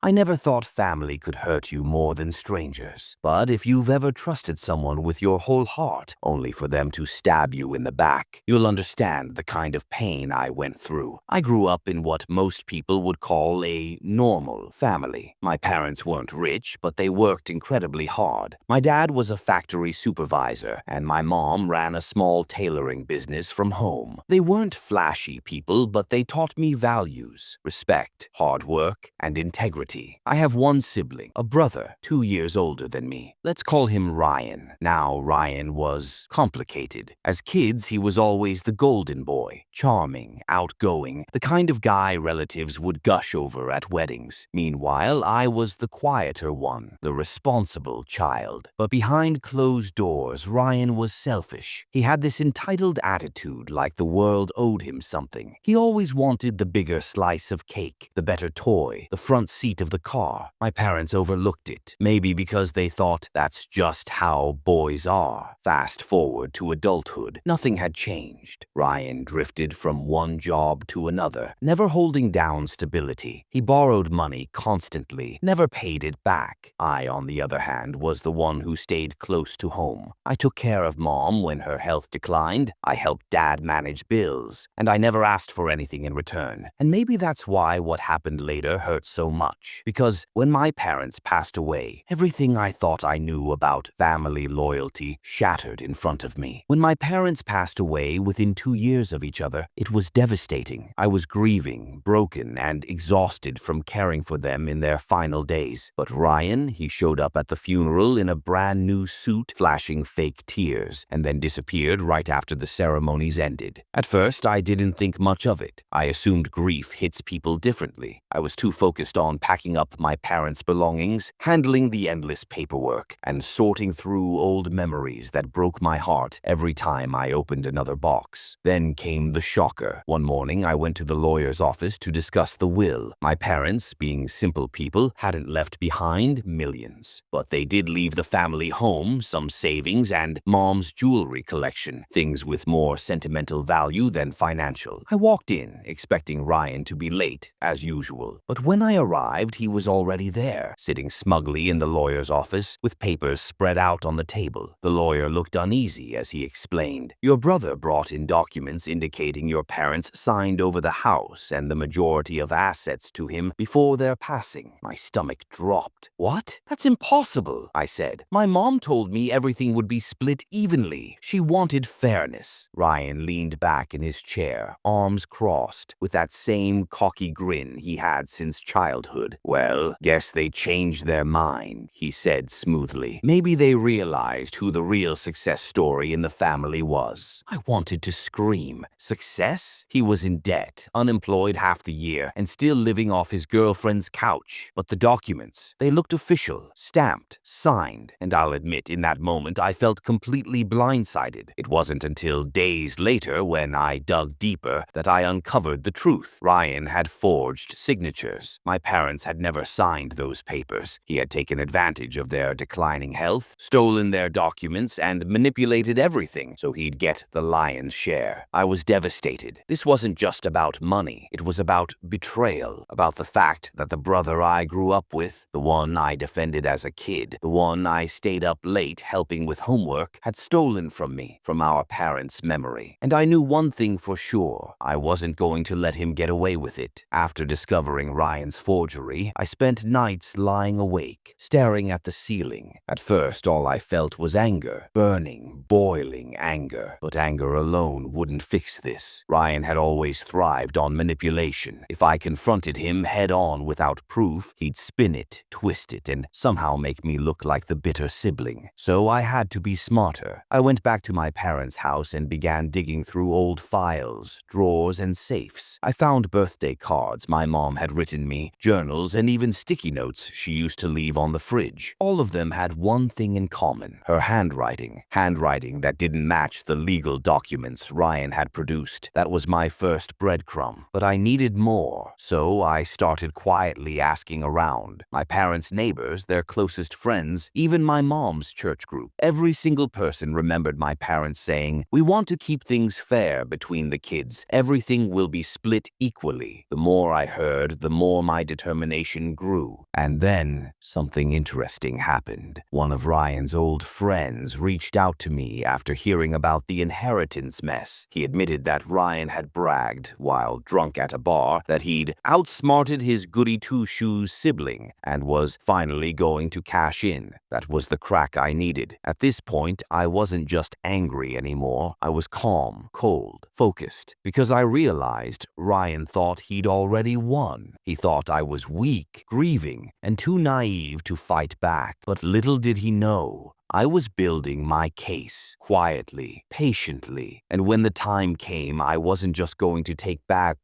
I never thought family could hurt you more than strangers. But if you've ever trusted someone with your whole heart, only for them to stab you in the back, you'll understand the kind of pain I went through. I grew up in what most people would call a normal family. My parents weren't rich, but they worked incredibly hard. My dad was a factory supervisor, and my mom ran a small tailoring business from home. They weren't flashy people, but they taught me values, respect, hard work, and integrity. I have one sibling, a brother, 2 years older than me. Let's call him Ryan. Now, Ryan was complicated. As kids, he was always the golden boy, charming, outgoing, the kind of guy relatives would gush over at weddings. Meanwhile, I was the quieter one, the responsible child. But behind closed doors, Ryan was selfish. He had this entitled attitude like the world owed him something. He always wanted the bigger slice of cake, the better toy, the front seat of the car. My parents overlooked it, maybe because they thought that's just how boys are. Fast forward to adulthood, nothing had changed. Ryan drifted from one job to another, never holding down stability. He borrowed money constantly, never paid it back. I, on the other hand, was the one who stayed close to home. I took care of Mom when her health declined, I helped Dad manage bills, and I never asked for anything in return. And maybe that's why what happened later hurt so much. Because when my parents passed away, everything I thought I knew about family loyalty shattered in front of me. When my parents passed away within 2 years of each other, it was devastating. I was grieving, broken, and exhausted from caring for them in their final days. But Ryan, he showed up at the funeral in a brand new suit, flashing fake tears, and then disappeared right after the ceremonies ended. At first, I didn't think much of it. I assumed grief hits people differently. I was too focused on packing up my parents' belongings, handling the endless paperwork, and sorting through old memories that broke my heart every time I opened another box. Then came the shocker. One morning, I went to the lawyer's office to discuss the will. My parents, being simple people, hadn't left behind millions. But they did leave the family home, some savings, and Mom's jewelry collection, things with more sentimental value than financial. I walked in, expecting Ryan to be late, as usual. But when I arrived, he was already there, sitting smugly in the lawyer's office with papers spread out on the table. The lawyer looked uneasy as he explained, "Your brother brought in documents indicating your parents signed over the house and the majority of assets to him before their passing." My stomach dropped. "What? That's impossible," I said. "My mom told me everything would be split evenly. She wanted fairness." Ryan leaned back in his chair, arms crossed, with that same cocky grin he had since childhood. "Well, guess they changed their mind," he said smoothly. "Maybe they realized who the real success story in the family was." I wanted to scream. Success? He was in debt, unemployed half the year, and still living off his girlfriend's couch. But the documents, they looked official, stamped, signed, and I'll admit in that moment I felt completely blindsided. It wasn't until days later, when I dug deeper, that I uncovered the truth. Ryan had forged signatures. My parents had never signed those papers. He had taken advantage of their declining health, stolen their documents, and manipulated everything so he'd get the lion's share. I was devastated. This wasn't just about money. It was about betrayal, about the fact that the brother I grew up with, the one I defended as a kid, the one I stayed up late helping with homework, had stolen from me, from our parents' memory. And I knew one thing for sure. I wasn't going to let him get away with it. After discovering Ryan's forgery, I spent nights lying awake, staring at the ceiling. At first, all I felt was anger. Burning, boiling anger. But anger alone wouldn't fix this. Ryan had always thrived on manipulation. If I confronted him head-on without proof, he'd spin it, twist it, and somehow make me look like the bitter sibling. So I had to be smarter. I went back to my parents' house and began digging through old files, drawers, and safes. I found birthday cards my mom had written me, journals, and even sticky notes she used to leave on the fridge. All of them had one thing in common: her handwriting. Handwriting that didn't match the legal documents Ryan had produced. That was my first breadcrumb. But I needed more, so I started quietly asking around. My parents' neighbors, their closest friends, even my mom's church group. Every single person remembered my parents saying, "We want to keep things fair between the kids. Everything will be split equally." The more I heard, the more my determination determination grew. And then something interesting happened. One of Ryan's old friends reached out to me after hearing about the inheritance mess. He admitted that Ryan had bragged, while drunk at a bar, that he'd outsmarted his goody-two-shoes sibling and was finally going to cash in. That was the crack I needed. At this point, I wasn't just angry anymore. I was calm, cold, focused, because I realized Ryan thought he'd already won. He thought I was weak, grieving, and too naive to fight back. But little did he know, I was building my case, quietly, patiently, and when the time came, I wasn't just going to take back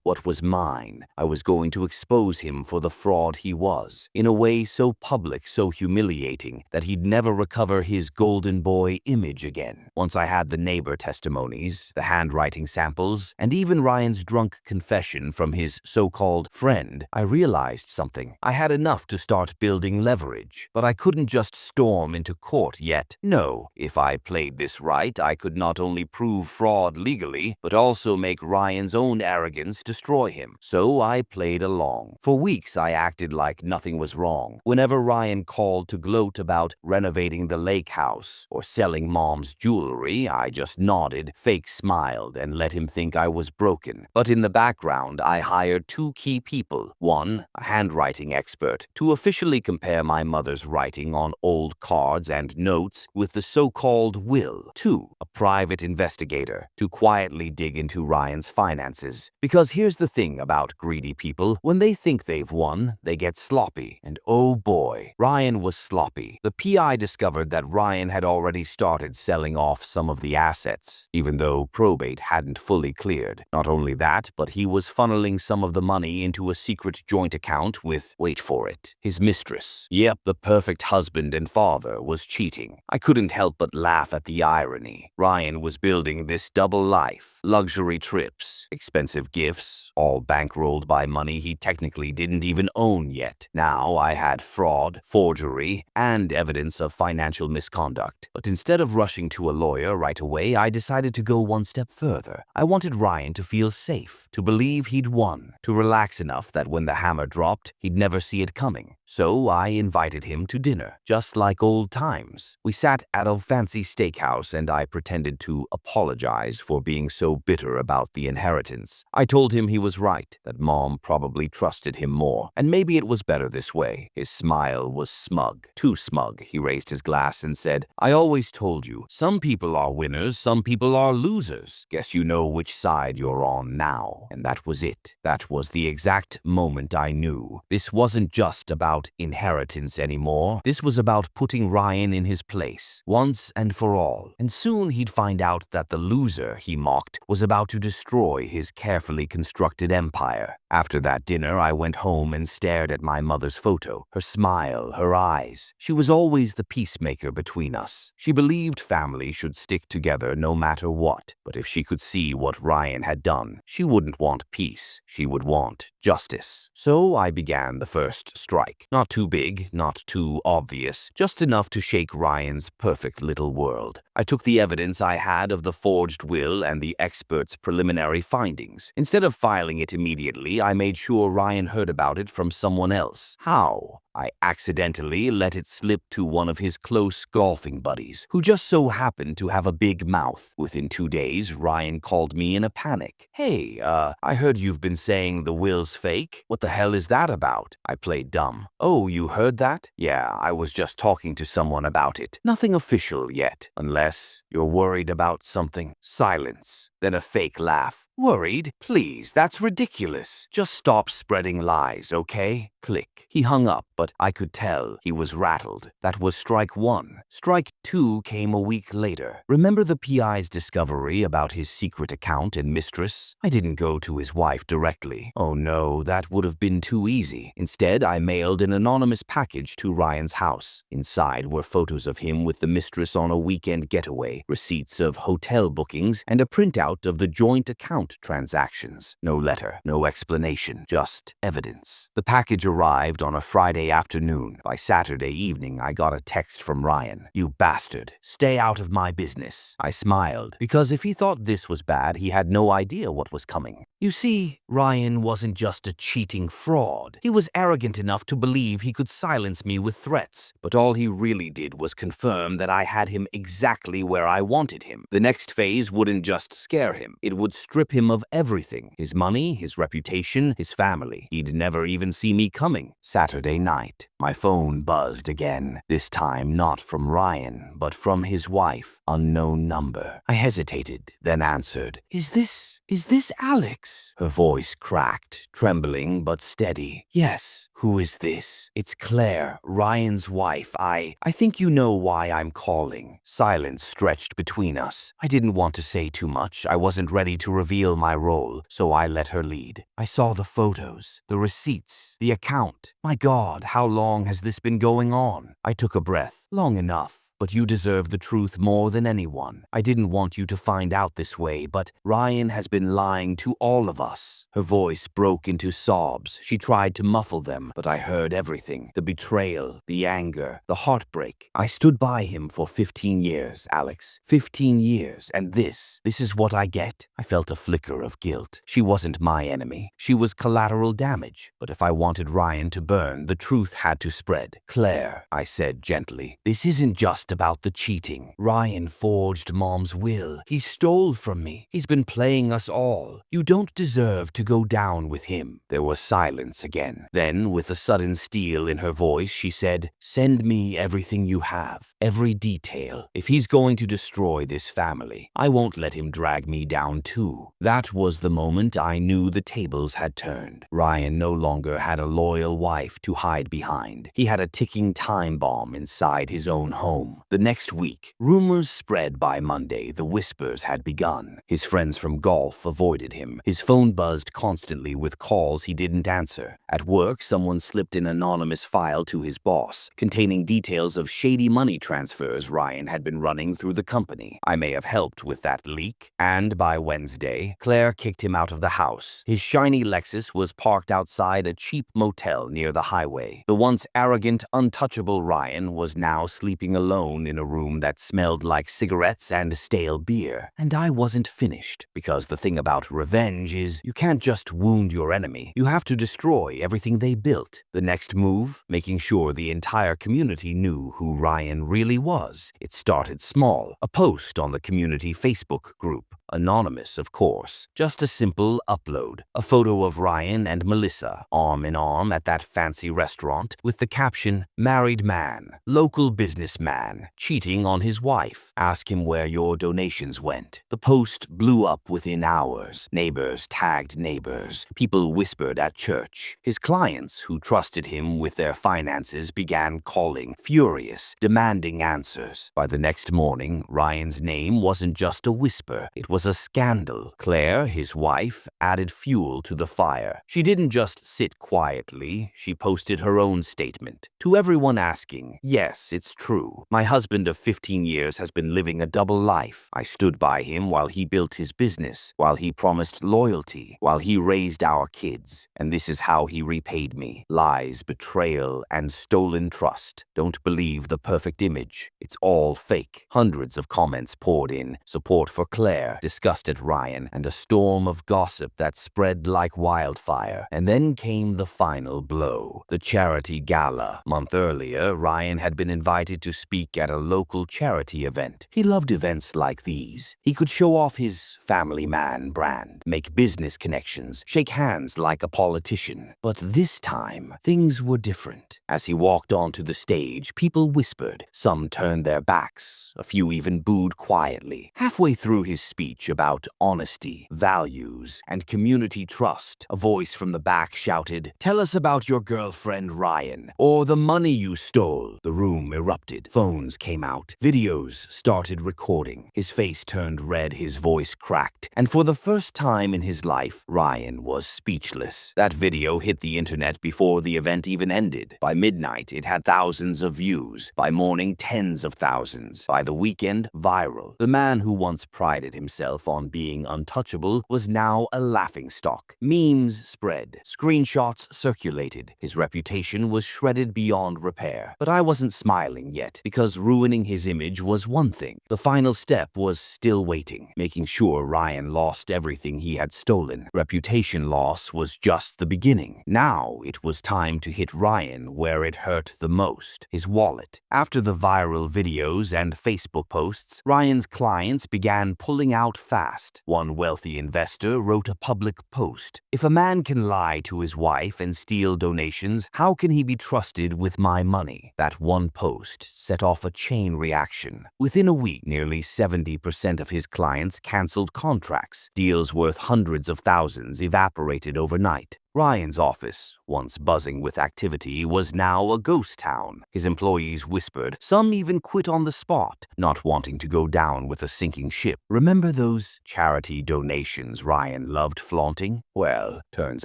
what was mine. I was going to expose him for the fraud he was, in a way so public, so humiliating, that he'd never recover his golden boy image again. Once I had the neighbor testimonies, the handwriting samples, and even Ryan's drunk confession from his so-called friend, I realized something. I had enough to start building leverage, but I couldn't just storm into court yet. No, if I played this right, I could not only prove fraud legally, but also make Ryan's own arrogance destroy him. So I played along. For weeks, I acted like nothing was wrong. Whenever Ryan called to gloat about renovating the lake house or selling mom's jewelry, I just nodded, fake smiled, and let him think I was broken. But in the background, I hired two key people. One, a handwriting expert, to officially compare my mother's writing on old cards and notes with the so-called will. Two, a private investigator, to quietly dig into Ryan's finances. Because here's the thing about greedy people, when they think they've won, they get sloppy. And oh boy, Ryan was sloppy. The PI discovered that Ryan had already started selling off some of the assets, even though probate hadn't fully cleared. Not only that, but he was funneling some of the money into a secret joint account with, wait for it, his mistress. Yep, the perfect husband and father was cheating. I couldn't help but laugh at the irony. Ryan was building this double life, luxury trips, expensive gifts, all bankrolled by money he technically didn't even own yet. Now I had fraud, forgery, and evidence of financial misconduct. But instead of rushing to a lawyer right away, I decided to go one step further. I wanted Ryan to feel safe, to believe he'd won, to relax enough that when the hammer dropped, he'd never see it coming. So I invited him to dinner, just like old times. We sat at a fancy steakhouse and I pretended to apologize for being so bitter about the inheritance. I told him he was right, that Mom probably trusted him more, and maybe it was better this way. His smile was smug, too smug. He raised his glass and said, "I always told you, some people are winners, some people are losers. Guess you know which side you're on now." And that was it. That was the exact moment I knew. This wasn't just about inheritance anymore. This was about putting Ryan in his place, once and for all. And soon he'd find out that the loser he mocked was about to destroy his carefully constructed empire. After that dinner, I went home and stared at my mother's photo, her smile, her eyes. She was always the peacemaker between us. She believed family should stick together no matter what. But if she could see what Ryan had done, she wouldn't want peace. She would want justice. So I began the first strike. Not too big, not too obvious, just enough to shake Ryan's perfect little world. I took the evidence I had of the forged will and the expert's preliminary findings. Instead of filing it immediately, I made sure Ryan heard about it from someone else. How? I accidentally let it slip to one of his close golfing buddies, who just so happened to have a big mouth. Within 2 days, Ryan called me in a panic. "Hey, I heard you've been saying the will's fake. What the hell is that about?" I played dumb. "Oh, you heard that?" "Yeah, I was just talking to someone about it. Nothing official yet, unless you're worried about something." Silence. Then a fake laugh. "Worried? Please, that's ridiculous. Just stop spreading lies, okay?" Click. He hung up, but I could tell he was rattled. That was strike one. Strike two came a week later. Remember the PI's discovery about his secret account and mistress? I didn't go to his wife directly. Oh no, that would have been too easy. Instead, I mailed an anonymous package to Ryan's house. Inside were photos of him with the mistress on a weekend getaway, receipts of hotel bookings, and a printout of the joint account account transactions. No letter, no explanation, just evidence. The package arrived on a Friday afternoon. By Saturday evening, I got a text from Ryan. "You bastard. Stay out of my business." I smiled, because if he thought this was bad, he had no idea what was coming. You see, Ryan wasn't just a cheating fraud. He was arrogant enough to believe he could silence me with threats. But all he really did was confirm that I had him exactly where I wanted him. The next phase wouldn't just scare him. It would strip him of everything. His money, his reputation, his family. He'd never even see me coming. Saturday night, my phone buzzed again. This time not from Ryan, but from his wife. Unknown number. I hesitated, then answered. Is this Alex?" Her voice cracked, trembling but steady. "Yes. Who is this?" "It's Claire, Ryan's wife. I think you know why I'm calling." Silence stretched between us. I didn't want to say too much. I wasn't ready to reveal my role, so I let her lead. "I saw the photos, the receipts, the account. My God, how long has this been going on?" I took a breath. "Long enough. But you deserve the truth more than anyone. I didn't want you to find out this way, but Ryan has been lying to all of us." Her voice broke into sobs. She tried to muffle them, but I heard everything. The betrayal, the anger, the heartbreak. "I stood by him for 15 years, Alex. 15 years, and this is what I get?" I felt a flicker of guilt. She wasn't my enemy. She was collateral damage. But if I wanted Ryan to burn, the truth had to spread. "Claire," I said gently, "this isn't just about the cheating. Ryan forged Mom's will. He stole from me. He's been playing us all. You don't deserve to go down with him." There was silence again. Then, with a sudden steel in her voice, she said, "Send me everything you have, every detail. If he's going to destroy this family, I won't let him drag me down too." That was the moment I knew the tables had turned. Ryan no longer had a loyal wife to hide behind. He had a ticking time bomb inside his own home. The next week, rumors spread. By Monday. The whispers had begun. His friends from golf avoided him. His phone buzzed constantly with calls he didn't answer. At work, someone slipped an anonymous file to his boss, containing details of shady money transfers Ryan had been running through the company. I may have helped with that leak. And by Wednesday, Claire kicked him out of the house. His shiny Lexus was parked outside a cheap motel near the highway. The once arrogant, untouchable Ryan was now sleeping alone in a room that smelled like cigarettes and stale beer. And I wasn't finished, because the thing about revenge is you can't just wound your enemy. You have to destroy everything they built. The next move, making sure the entire community knew who Ryan really was. It started small, a post on the community Facebook group. Anonymous, of course. Just a simple upload. A photo of Ryan and Melissa, arm in arm at that fancy restaurant, with the caption, "Married man, local businessman, cheating on his wife. Ask him where your donations went." The post blew up within hours. Neighbors tagged neighbors. People whispered at church. His clients, who trusted him with their finances, began calling, furious, demanding answers. By the next morning, Ryan's name wasn't just a whisper. It was a scandal. Claire, his wife, added fuel to the fire. She didn't just sit quietly. She posted her own statement. To everyone asking, "Yes, it's true. My husband of 15 years has been living a double life. I stood by him while he built his business, while he promised loyalty, while he raised our kids. And this is how he repaid me. Lies, betrayal, and stolen trust. Don't believe the perfect image. It's all fake." Hundreds of comments poured in. Support for Claire, disgust at Ryan, and a storm of gossip that spread like wildfire. And then came the final blow. The charity gala. A month earlier, Ryan had been invited to speak at a local charity event. He loved events like these. He could show off his family man brand, make business connections, shake hands like a politician. But this time, things were different. As he walked onto the stage, people whispered. Some turned their backs. A few even booed quietly. Halfway through his speech about honesty, values, and community trust, a voice from the back shouted, "Tell us about your girlfriend Ryan, or the money you stole." The room erupted. Phones came out. Videos started recording. His face turned red, his voice cracked, and for the first time in his life, Ryan was speechless. That video hit the internet before the event even ended. By midnight, it had thousands of views. By morning, tens of thousands. By the weekend, viral. The man who once prided himself himself on being untouchable was now a laughingstock. Memes spread, screenshots circulated. His reputation was shredded beyond repair. But I wasn't smiling yet, because ruining his image was one thing. The final step was still waiting, making sure Ryan lost everything he had stolen. Reputation loss was just the beginning. Now it was time to hit Ryan where it hurt the most, his wallet. After the viral videos and Facebook posts, Ryan's clients began pulling out fast. One wealthy investor wrote a public post. "If a man can lie to his wife and steal donations, how can he be trusted with my money?" That one post set off a chain reaction. Within a week, nearly 70% of his clients canceled contracts. Deals worth hundreds of thousands evaporated overnight. Ryan's office, once buzzing with activity, was now a ghost town. His employees whispered. Some even quit on the spot, not wanting to go down with a sinking ship. Remember those charity donations Ryan loved flaunting? Well, turns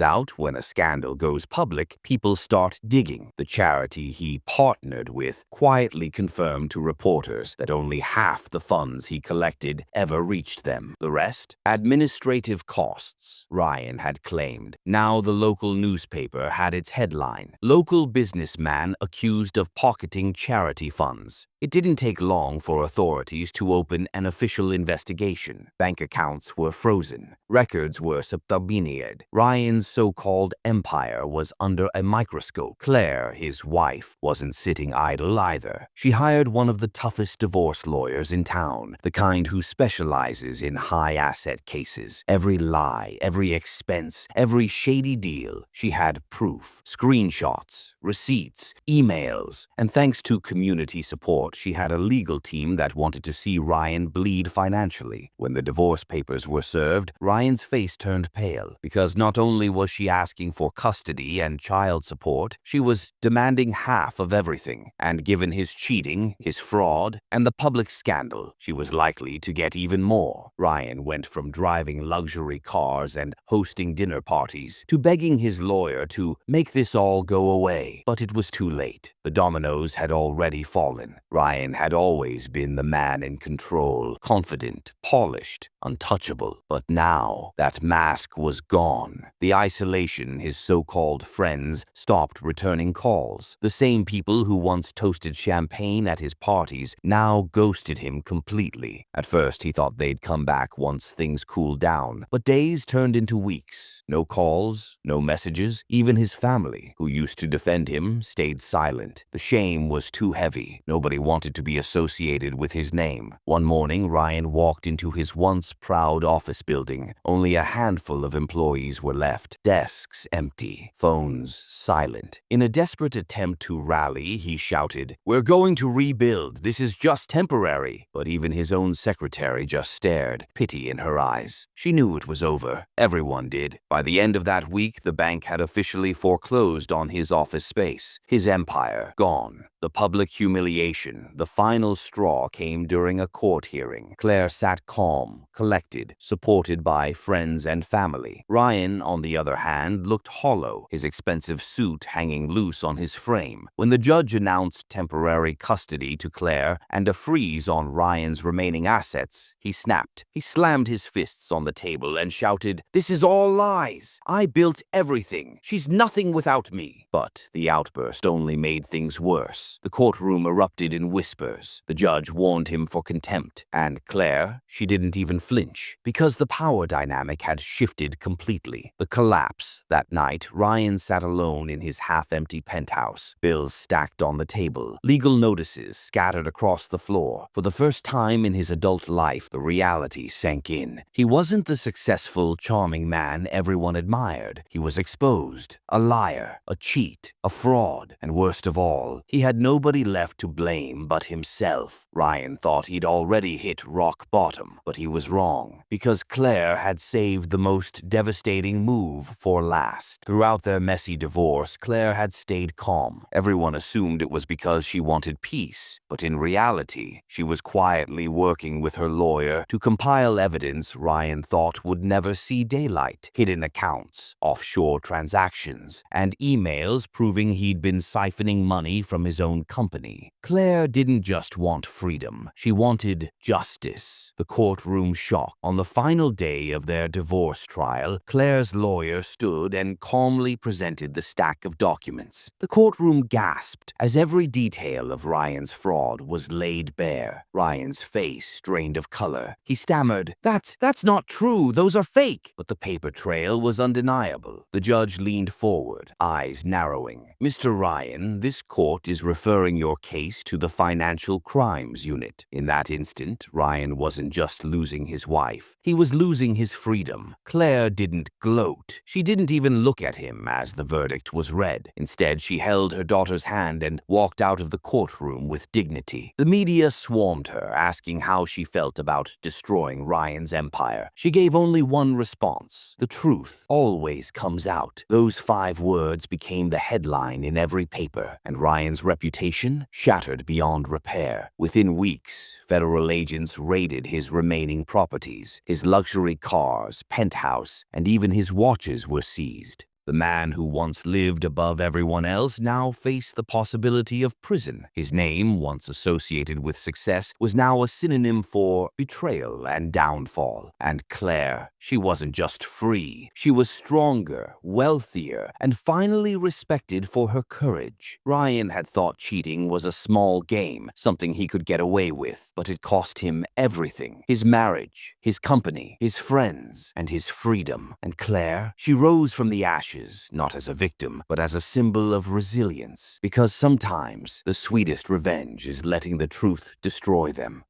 out when a scandal goes public, people start digging. The charity he partnered with quietly confirmed to reporters that only half the funds he collected ever reached them. The rest? Administrative costs, Ryan had claimed. Now the local newspaper had its headline, "Local businessman accused of pocketing charity funds." It didn't take long for authorities to open an official investigation. Bank accounts were frozen. Records were subpoenaed. Ryan's so-called empire was under a microscope. Claire, his wife, wasn't sitting idle either. She hired one of the toughest divorce lawyers in town, the kind who specializes in high-asset cases. Every lie, every expense, every shady deal, she had proof. Screenshots, receipts, emails, and thanks to community support, she had a legal team that wanted to see Ryan bleed financially. When the divorce papers were served, Ryan's face turned pale, because not only was she asking for custody and child support, she was demanding half of everything. And given his cheating, his fraud, and the public scandal, she was likely to get even more. Ryan went from driving luxury cars and hosting dinner parties to begging his lawyer to make this all go away. But it was too late. The dominoes had already fallen. Ryan had always been the man in control, confident, polished, untouchable. But now that mask was gone. The isolation, his so-called friends stopped returning calls. The same people who once toasted champagne at his parties now ghosted him completely. At first, he thought they'd come back once things cooled down, but days turned into weeks. No calls, no messages. Even his family, who used to defend him, stayed silent. The shame was too heavy. Nobody wanted to be associated with his name. One morning, Ryan walked into his once proud office building. Only a handful of employees were left. Desks empty. Phones silent. In a desperate attempt to rally, he shouted, "We're going to rebuild. This is just temporary." But even his own secretary just stared, pity in her eyes. She knew it was over. Everyone did. By the end of that week, the bank had officially foreclosed on his office space. His empire gone. The public humiliation, the final straw, came during a court hearing. Claire sat calm, collected, supported by friends and family. Ryan, on the other hand, looked hollow, his expensive suit hanging loose on his frame. When the judge announced temporary custody to Claire and a freeze on Ryan's remaining assets, he snapped. He slammed his fists on the table and shouted, "This is all lies! I built everything! She's nothing without me!" But the outburst only made things worse. The courtroom erupted in whispers. The judge warned him for contempt. And Claire, she didn't even flinch, because the power dynamic had shifted completely. The collapse. That night, Ryan sat alone in his half-empty penthouse, bills stacked on the table, legal notices scattered across the floor. For the first time in his adult life, the reality sank in. He wasn't the successful, charming man everyone admired. He was exposed. A liar, a cheat, a fraud, and worst of all, he had nobody left to blame but himself. Ryan thought he'd already hit rock bottom, but he was wrong, because Claire had saved the most devastating move for last. Throughout their messy divorce, Claire had stayed calm. Everyone assumed it was because she wanted peace, but in reality, she was quietly working with her lawyer to compile evidence Ryan thought would never see daylight: hidden accounts, offshore transactions, and emails proving he'd been siphoning money from his own own company. Claire didn't just want freedom, she wanted justice. The courtroom shocked. On the final day of their divorce trial, Claire's lawyer stood and calmly presented the stack of documents. The courtroom gasped as every detail of Ryan's fraud was laid bare. Ryan's face drained of color. He stammered, That's not true, those are fake. But the paper trail was undeniable. The judge leaned forward, eyes narrowing. Mr. Ryan, this court is referring your case to the Financial Crimes Unit. In that instant, Ryan wasn't just losing his wife, he was losing his freedom. Claire didn't gloat. She didn't even look at him as the verdict was read. Instead, she held her daughter's hand and walked out of the courtroom with dignity. The media swarmed her, asking how she felt about destroying Ryan's empire. She gave only one response: the truth always comes out. Those 5 words became the headline in every paper, and Ryan's reputation shattered beyond repair. Within weeks, federal agents raided his remaining properties. His luxury cars, penthouse, and even his watches were seized. The man who once lived above everyone else now faced the possibility of prison. His name, once associated with success, was now a synonym for betrayal and downfall. And Claire, she wasn't just free. She was stronger, wealthier, and finally respected for her courage. Ryan had thought cheating was a small game, something he could get away with, but it cost him everything: his marriage, his company, his friends, and his freedom. And Claire, she rose from the ashes, not as a victim, but as a symbol of resilience, because sometimes the sweetest revenge is letting the truth destroy them.